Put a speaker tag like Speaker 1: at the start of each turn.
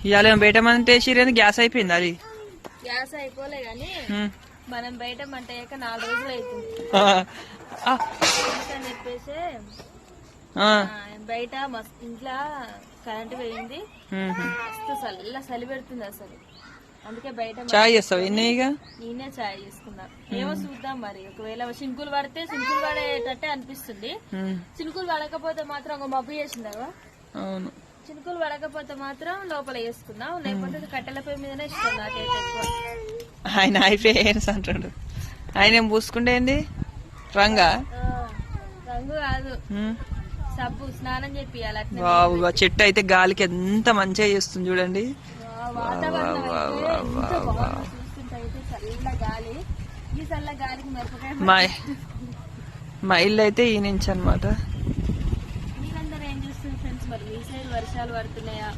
Speaker 1: ఇవాళ బయట మంట వేసిరు గ్యాస్ అయిపోయింది అది
Speaker 2: గ్యాస్ అయిపోలే గాని మనం బయట మంట అయ్యాక 4 రోజులు అవుతుంది అని చెప్పేసి బయట ఇంట్లో కరెంట్ పోయింది మస్తు చలి పెడుతుంది అసలు అందుకే బయట
Speaker 1: చాయ్ చేస్తావు
Speaker 2: నేనే చాయ్ చేసుకున్నా ఏమో చూద్దాం మరి ఒకవేళ చినుకులు పడితే చినుకులు పడేటట్టే అనిపిస్తుంది చినుకులు పడకపోతే మాత్రం ఒక మబ్బు చేసిందా
Speaker 1: అవును
Speaker 2: చినుకులు పడకపోతే మాత్రం లోపల వేసుకున్నాం లేకపోతే కట్టెల పొయ్యి మీదనే ఇష్టం నాకైతే ఎక్కువ
Speaker 1: ఆయన అయిపోయాను అంటాడు ఆయన ఏం పూసుకుంటే ఏంది రంగు
Speaker 2: కాదు సబ్బు స్నానం చేపియాలి
Speaker 1: చెట్టు అయితే గాలికి ఎంత మంచిగా చేస్తుంది చూడండి
Speaker 2: వాతావరణం చూస్తుంటే అయితే చల్ల గాలి ఈ చల్ల గాలికి మిరపకాయ
Speaker 1: మా ఇల్లు అయితే ఈ నుంచి అనమాట
Speaker 2: మీరందరూ ఏం చూస్తుంది ఫ్రెండ్స్ మరి మీ సైడ్ వర్షాలు పడుతున్నాయా